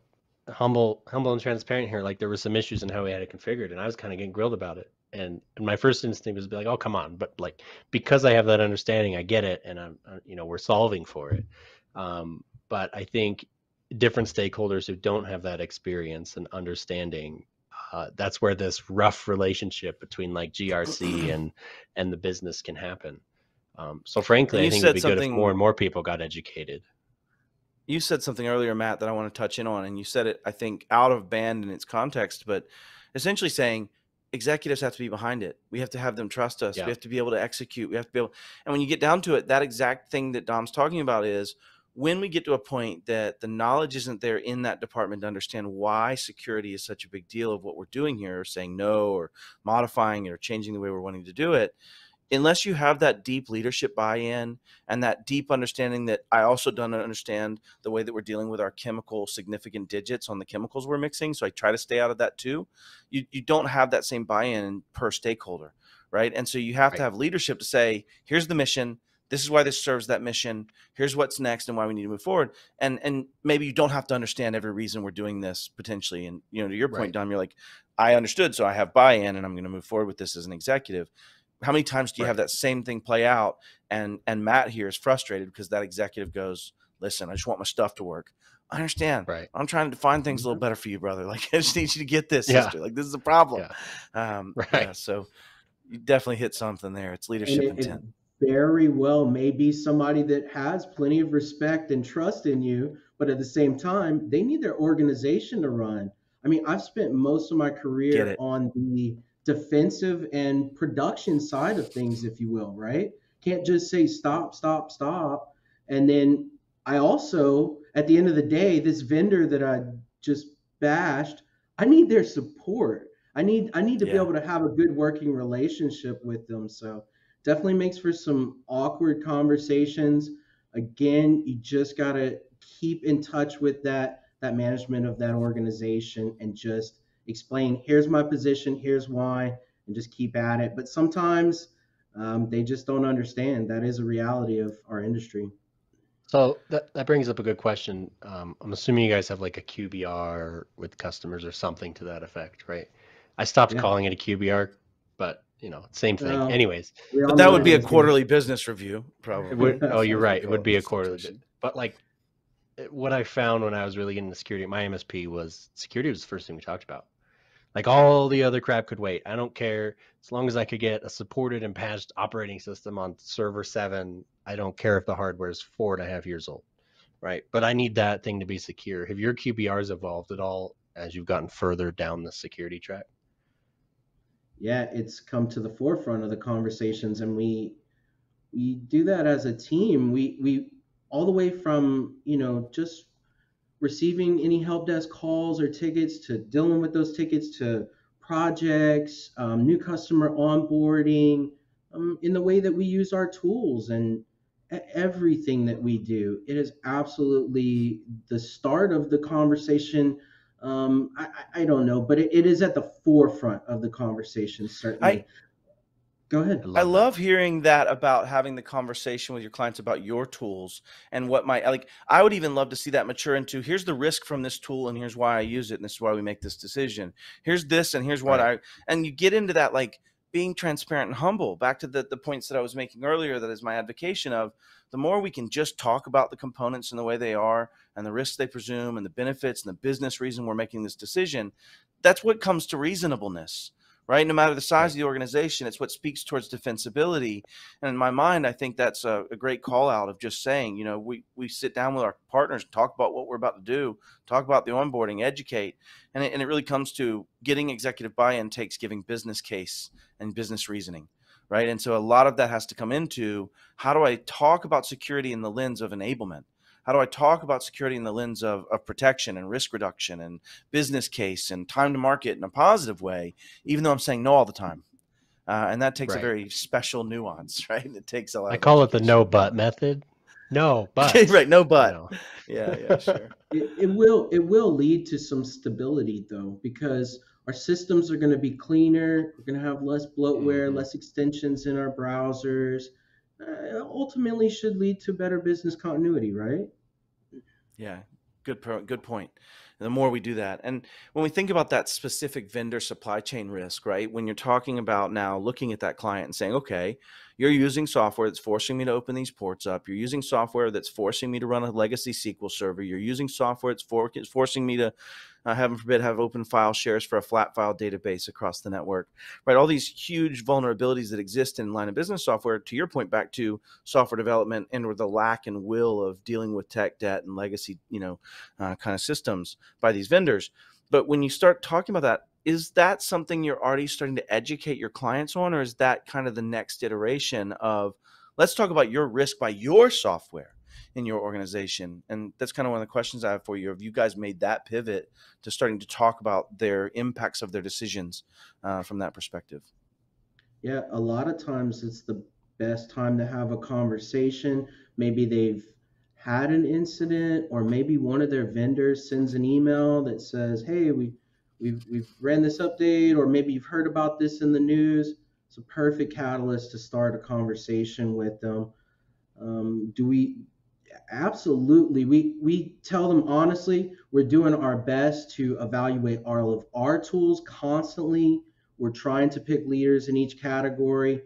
humble and transparent here. Like there were some issues in how we had it configured, and I was kind of getting grilled about it. And my first instinct was to be like, oh, come on. But like, because I have that understanding, I get it. And I'm, you know, we're solving for it. But I think different stakeholders who don't have that experience and understanding, that's where this rough relationship between like GRC and the business can happen. So frankly, I think it'd be good if more and more people got educated. You said something earlier, Matt, that I want to touch in on, and you said it, I think, out of band in its context, but essentially saying executives have to be behind it. We have to have them trust us. We have to be able to execute. We have to be able, and when you get down to it, that exact thing that Dom's talking about is when we get to a point that the knowledge isn't there in that department to understand why security is such a big deal of what we're doing here, or saying no, or modifying it, or changing the way we're wanting to do it, unless you have that deep leadership buy-in and that deep understanding that I also don't understand the way that we're dealing with our chemical significant digits on the chemicals we're mixing, so I try to stay out of that too, you don't have that same buy-in per stakeholder, right? And so you have to have leadership to say, here's the mission, this is why this serves that mission, here's what's next and why we need to move forward. And maybe you don't have to understand every reason we're doing this potentially. And, you know, to your point, Dom, you're like, I understood, so I have buy-in and I'm going to move forward with this as an executive. How many times do you have that same thing play out? And Matt here is frustrated because that executive goes, listen, I just want my stuff to work. I understand. I'm trying to define things a little better for you, brother. Like, I just need you to get this, sister. Like, this is a problem. So you definitely hit something there. It's leadership intent. Very well may be somebody that has plenty of respect and trust in you, but at the same time, they need their organization to run. I mean, I've spent most of my career on the defensive and production side of things, if you will, right? Can't just say stop, stop, stop. And then I also, at the end of the day, this vendor that I just bashed, I need their support. I need to be able to have a good working relationship with them. So definitely makes for some awkward conversations. Again, you just got to keep in touch with that management of that organization and just explain, here's my position, here's why, and just keep at it. But sometimes they just don't understand. That is a reality of our industry. So that brings up a good question. I'm assuming you guys have like a QBR with customers or something to that effect, right? I stopped calling it a QBR, but you know, same thing. Anyways, but that would be a quarterly business review, probably. Oh, you're right. It would be a quarterly. But like, what I found when I was really getting into security, my MSP was security was the first thing we talked about. Like all the other crap could wait. I don't care as long as I could get a supported and patched operating system on server 7. I don't care if the hardware is 4.5 years old, right? But I need that thing to be secure. Have your QBRs evolved at all as you've gotten further down the security track? Yeah, it's come to the forefront of the conversations, and we do that as a team. We all the way from, just receiving any help desk calls or tickets to dealing with those tickets to projects, new customer onboarding, in the way that we use our tools and everything that we do. It is absolutely the start of the conversation. I don't know, but it is at the forefront of the conversation, certainly. Go ahead. I That. love hearing that about having the conversation with your clients about your tools and what I would even love to see that mature into, here's the risk from this tool and here's why I use it and this is why we make this decision. Here's this and here's what and you get into that, like being transparent and humble, back to the points that I was making earlier, that is my advocation of, the more we can just talk about the components and the way they are and the risks they presume and the benefits and the business reason we're making this decision, that's what comes to reasonableness. Right? No matter the size of the organization, it's what speaks towards defensibility. And in my mind, I think that's a great call out of just saying, we sit down with our partners, talk about what we're about to do, talk about the onboarding, educate. And it really comes to getting executive buy-in takes giving business case and business reasoning. Right? And so a lot of that has to come into, how do I talk about security in the lens of enablement? How do I talk about security in the lens of protection and risk reduction and business case and time to market in a positive way, even though I'm saying no all the time? And that takes a very special nuance, right? It takes a lot. I call it the no but method. No but. Right, no but. Yeah, sure. It will lead to some stability, though, because our systems are going to be cleaner. We're going to have less bloatware, less extensions in our browsers. Ultimately should lead to better business continuity, right? Yeah, good point. And the more we do that, and when we think about that specific vendor supply chain risk, right? When you're talking about now looking at that client and saying, okay, you're using software that's forcing me to open these ports up. You're using software that's forcing me to run a legacy SQL server. You're using software that's forcing me to, heaven forbid, have open file shares for a flat file database across the network, right? All these huge vulnerabilities that exist in line of business software, to your point, back to software development and or the lack and will of dealing with tech debt and legacy, kind of systems by these vendors. But when you start talking about that, is that something you're already starting to educate your clients on, or is that kind of the next iteration of, let's talk about your risk by your software in your organization? And that's kind of one of the questions I have for you. Have you guys made that pivot to starting to talk about their impacts of their decisions from that perspective? Yeah, a lot of times it's the best time to have a conversation. Maybe they've had an incident, or maybe one of their vendors sends an email that says, hey, we've ran this update, or maybe you've heard about this in the news. It's a perfect catalyst to start a conversation with them. Absolutely. We tell them honestly, we're doing our best to evaluate all of our tools constantly. We're trying to pick leaders in each category.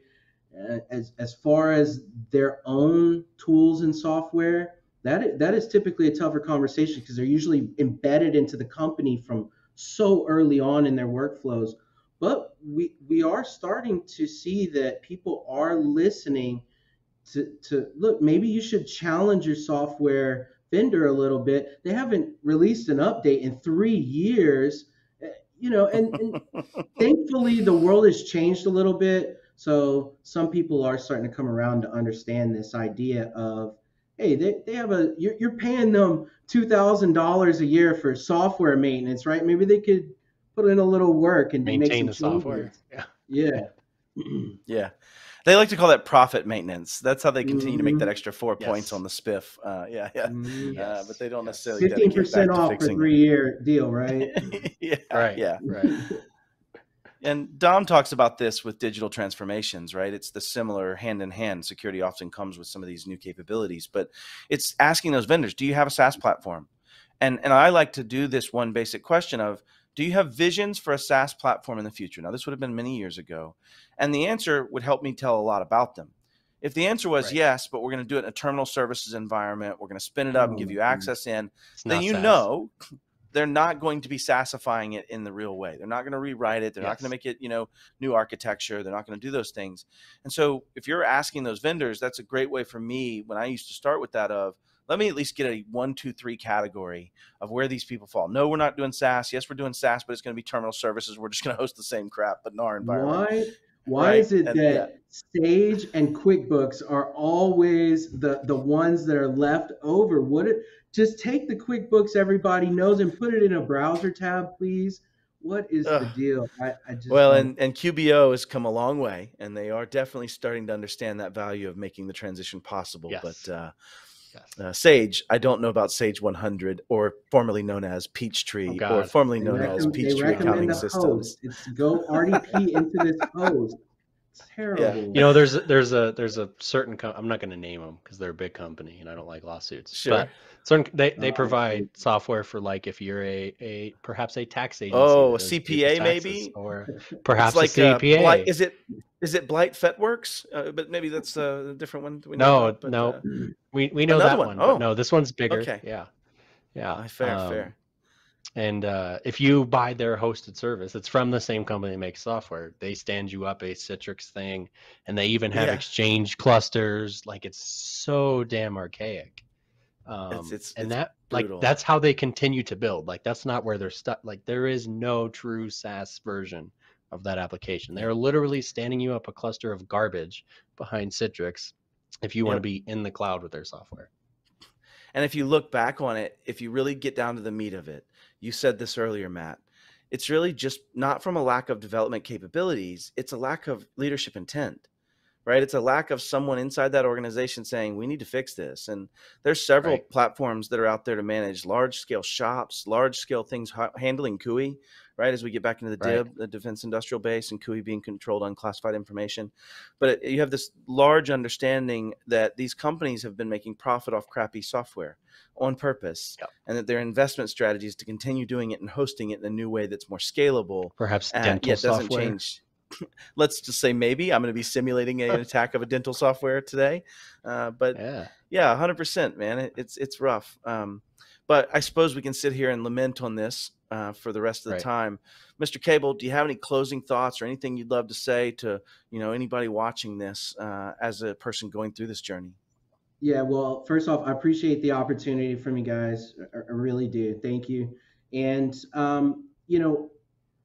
As far as their own tools and software, that is typically a tougher conversation because they're usually embedded into the company from so early on in their workflows. But we are starting to see that people are listening to look, maybe you should challenge your software vendor a little bit. They haven't released an update in 3 years, and thankfully the world has changed a little bit. So some people are starting to come around to understand this idea of, hey, they have you're paying them $2,000 a year for software maintenance, right? Maybe they could put in a little work and maintain make some the software. Yeah. Yeah. They like to call that profit maintenance. That's how they continue to make that extra 4 points on the spiff. But they don't necessarily 15% off for 3-year deal, right? Right. And Dom talks about this with digital transformations, right? It's the similar hand in hand. Security often comes with some of these new capabilities, but it's asking those vendors, do you have a SaaS platform? And I like to do this one basic question of, do you have visions for a SaaS platform in the future? Now, this would have been many years ago, and the answer would help me tell a lot about them. If the answer was yes, but we're going to do it in a terminal services environment, we're going to spin it up and give you access in, then they're not going to be SaaSifying it in the real way. They're not going to rewrite it. They're not going to make it, new architecture. They're not going to do those things. And so if you're asking those vendors, that's a great way for me when I used to start with that of, let me at least get a 1, 2, 3 category of where these people fall. No, we're not doing SaaS. Yes, we're doing SaaS, but it's going to be terminal services. We're just going to host the same crap, but in our environment. Why is it that Sage and QuickBooks are always the ones that are left over? Just take the QuickBooks everybody knows and put it in a browser tab, please. What is the deal? I just and QBO has come a long way, and they are definitely starting to understand that value of making the transition possible. Yes. But Sage, I don't know about Sage 100, or formerly known as Peachtree, or formerly known as Peachtree Accounting Systems. It's go RDP into this host. It's terrible. You know, there's a certain I'm not going to name them because they're a big company and I don't like lawsuits. Sure. But they provide software for, like, if you're perhaps a tax agency. Oh, a CPA maybe, or perhaps like a CPA. Is it Blight Fetworks? But maybe that's a different one. No. We know that one. Oh, but no, this one's bigger. Okay. Yeah. Fair. And if you buy their hosted service, it's from the same company that makes software. They stand you up a Citrix thing, and they even have Exchange clusters. Like, it's so damn archaic. It's that's how they continue to build. Like, that's not where they're stuck. Like, there is no true SaaS version of that application. They're literally standing you up a cluster of garbage behind Citrix if you want to be in the cloud with their software. And if you look back on it, if you really get down to the meat of it, you said this earlier, Matt, it's really just not from a lack of development capabilities. It's a lack of leadership intent, right? It's a lack of someone inside that organization saying, we need to fix this. And there's several platforms that are out there to manage large scale shops, large scale things handling CUI, right? As we get back into the DIB, the Defense Industrial Base, and CUI being controlled unclassified information. But you have this large understanding that these companies have been making profit off crappy software on purpose, and that their investment strategy is to continue doing it and hosting it in a new way that's more scalable. Perhaps dental doesn't software. Change. Let's just say maybe I'm going to be simulating an attack of a dental software today. But 100%, man, it's rough. But I suppose we can sit here and lament on this for the rest of the time. Mr. Cable, do you have any closing thoughts or anything you'd love to say to anybody watching this as a person going through this journey? Yeah, well, first off, I appreciate the opportunity from you guys. I really do. Thank you. And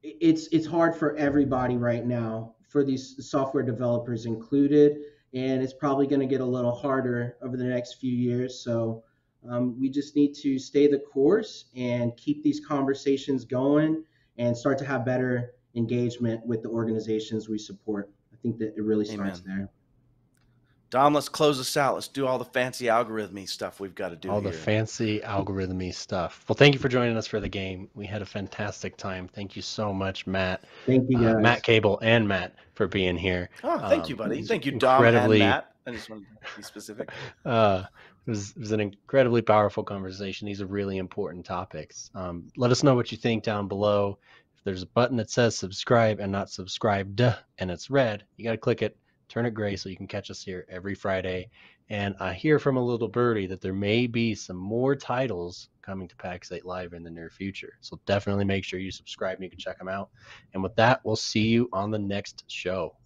it's hard for everybody right now, for these software developers included, and it's probably going to get a little harder over the next few years. So we just need to stay the course and keep these conversations going and start to have better engagement with the organizations we support. I think that it really starts there. Dom, let's close us out. Let's do all the fancy algorithmy stuff we've got to do. The fancy algorithmy stuff. Well, thank you for joining us for the game. We had a fantastic time. Thank you so much, Matt. Thank you, guys. Matt Cable and Matt, for being here. Oh, thank you, buddy. Thank you, Dom and Matt. I just wanted to be specific. It was an incredibly powerful conversation. These are really important topics. Let us know what you think down below. If there's a button that says subscribe and not subscribed, and it's red, you got to click it. Turn it gray so you can catch us here every Friday. And I hear from a little birdie that there may be some more titles coming to Pax8 Live in the near future. So definitely make sure you subscribe and you can check them out. And with that, we'll see you on the next show.